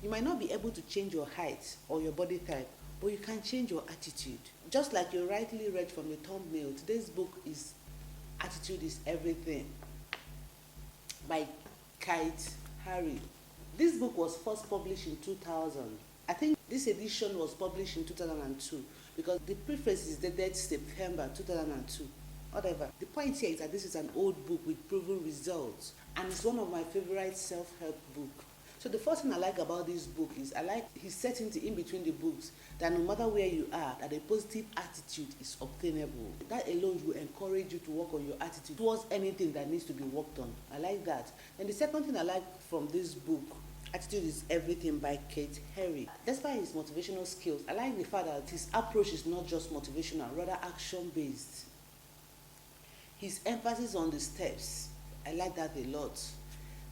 You might not be able to change your height or your body type, but you can change your attitude. Just like you rightly read from the thumbnail, today's book is Attitude is Everything by Kate Harry. This book was first published in 2000. I think this edition was published in 2002 because the preface is dated September 2002. Whatever. The point here is that this is an old book with proven results, and it's one of my favorite self-help books. So the first thing I like about this book is I like his certainty in between the books that no matter where you are, that a positive attitude is obtainable. That alone will encourage you to work on your attitude towards anything that needs to be worked on. I like that. And the second thing I like from this book, Attitude is Everything by Kate Harry. Despite his motivational skills, I like the fact that his approach is not just motivational, rather action-based. His emphasis on the steps, I like that a lot.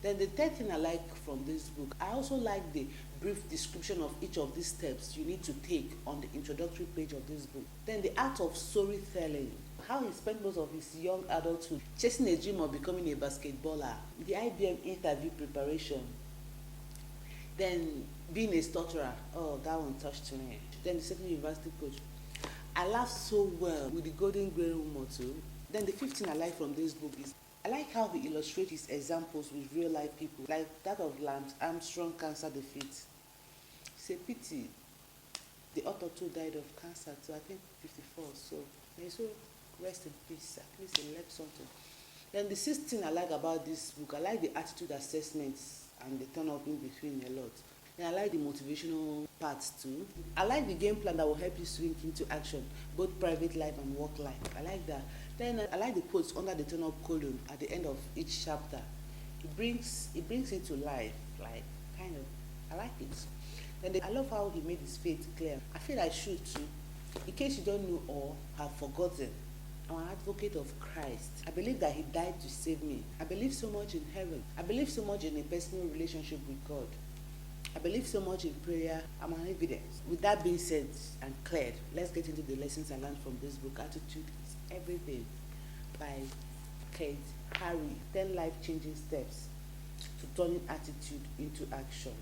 Then the third thing I like from this book, I also like the brief description of each of these steps you need to take on the introductory page of this book. Then the art of storytelling, how he spent most of his young adulthood chasing a dream of becoming a basketballer, the IBM interview preparation, then being a stutterer, oh that one touched me. Then the second university coach. I laughed so well with the Golden Grail motto. Then the fifth thing I like from this book is I like how he illustrates his examples with real life people, like that of Lance Armstrong cancer defeat. It's a pity. The author too died of cancer too, I think 54. So may so rest in peace. At least he left something. Then the sixth thing I like about this book, I like the attitude assessments and the turn up in between a lot. And I like the motivational parts too. I like the game plan that will help you swing into action, both private life and work life. I like that. Then I like the quotes under the turn up column at the end of each chapter. It brings it to life, like kind of. I like it. Then I love how he made his faith clear. I feel I should too. In case you don't know or have forgotten, I'm an advocate of Christ. I believe that he died to save me. I believe so much in heaven. I believe so much in a personal relationship with God. I believe so much in prayer. I'm an evidence. With that being said and cleared, let's get into the lessons I learned from this book, Attitude is Everything by Kate Harry. 10 life-changing steps to turning attitude into action.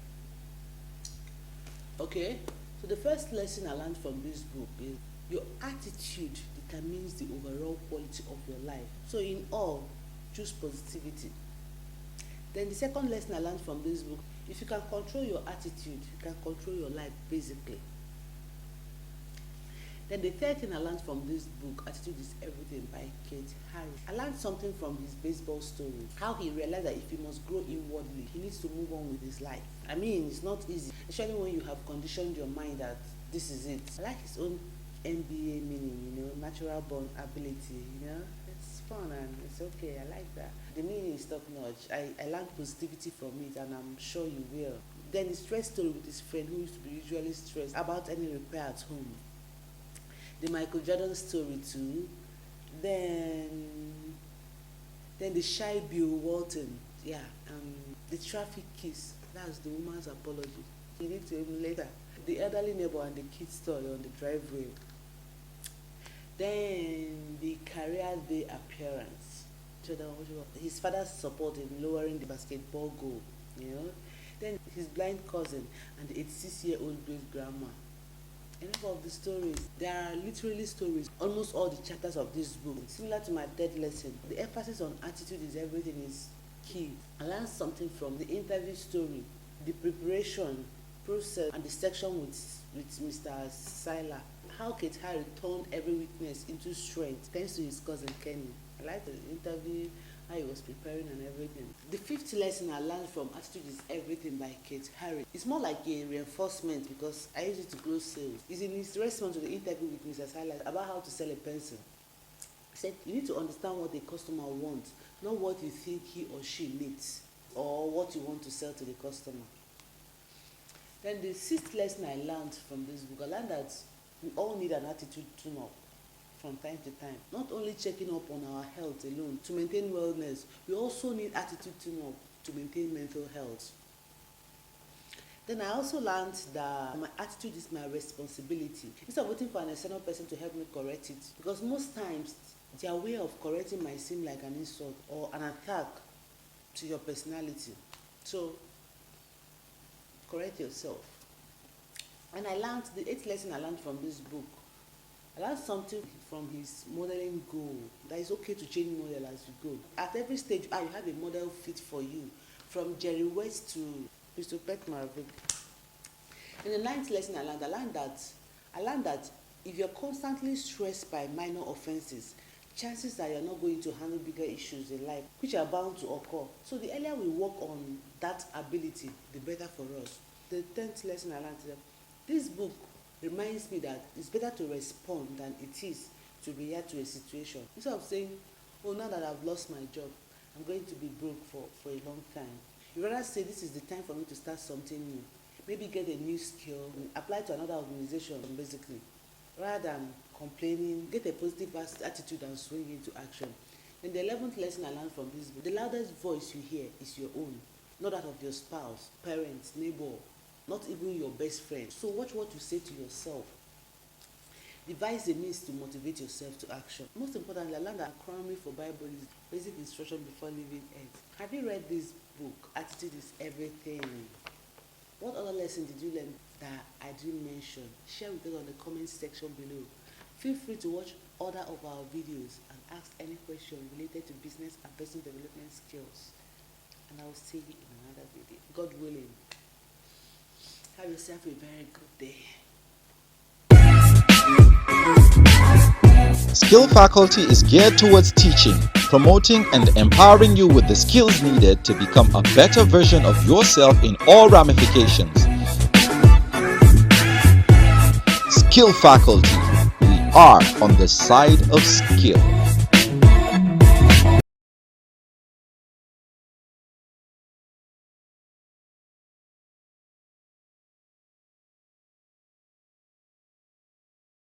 Okay, so the first lesson I learned from this book is your attitude determines the overall quality of your life. So in all, choose positivity. Then the second lesson I learned from this book, if you can control your attitude, you can control your life basically. Then the third thing I learned from this book, Attitude is Everything by Kate Harry. I learned something from his baseball story, how he realized that if he must grow inwardly, he needs to move on with his life. I mean, it's not easy, especially when you have conditioned your mind that this is it. I like his own NBA meaning, natural born ability, it's fun and it's okay. I like that. The meaning is top notch. I learned positivity from it and I'm sure you will. Then the stress story with his friend who used to be usually stressed about any repair at home. The Michael Jordan story too. Then the shy Bill Walton. Yeah. The traffic kiss. That's the woman's apology. You need to even later. The elderly neighbor and the kid's story on the driveway. Then the career day appearance. His father's support in lowering the basketball goal. Then his blind cousin and the 86-year-old great grandma. Enough of the stories. There are literally stories. Almost all the chapters of this book. Similar to my third lesson, the emphasis on attitude is everything is key. I learned something from the interview story, the preparation process, and the section with Mr. Sila. How Kate Harry turned every weakness into strength thanks to his cousin Kenny. I like the interview, how he was preparing and everything. The fifth lesson I learned from Attitude is Everything by Kate Harry. It's more like a reinforcement because I use it to close sales. It's in his response to the interview with Mr. Sila about how to sell a pencil. He said, you need to understand what the customer wants, not what you think he or she needs or what you want to sell to the customer. Then the sixth lesson I learned from this book, I learned that we all need an attitude tune-up from time to time. Not only checking up on our health alone to maintain wellness, we also need attitude tune-up to maintain mental health. Then I also learned that my attitude is my responsibility. Instead of waiting for an external person to help me correct it, because most times their way of correcting might seem like an insult or an attack to your personality. So correct yourself. And I learned the 8th lesson I learned from this book. I learned something from his modeling goal, that it's okay to change model as you go. At every stage, you have a model fit for you, from Jerry West to Christopher Marvick. In the 9th lesson I learned that if you're constantly stressed by minor offenses, chances that you're not going to handle bigger issues in life, which are bound to occur. So the earlier we work on that ability, the better for us. The 10th lesson I learned is that this book reminds me that it's better to respond than it is to react to a situation. Instead of saying, oh, now that I've lost my job, I'm going to be broke for a long time. You rather say, this is the time for me to start something new. Maybe get a new skill, apply to another organization, basically. Rather than complaining, get a positive attitude and swing into action. And the 11th lesson I learned from this book, the loudest voice you hear is your own, not that of your spouse, parents, neighbor, not even your best friend. So watch what you say to yourself. Devise a means to motivate yourself to action. Most importantly, I learned that acronym for Bible is basic instruction before leaving earth. Have you read this book, Attitude is Everything? What other lesson did you learn that I didn't mention? Share with us on the comment section below. Feel free to watch other of our videos and ask any question related to business and personal development skills. And I will see you in another video. God willing. Have yourself a very good day. Skill Faculty is geared towards teaching, promoting, and empowering you with the skills needed to become a better version of yourself in all ramifications. Skill Faculty, we are on the side of skill.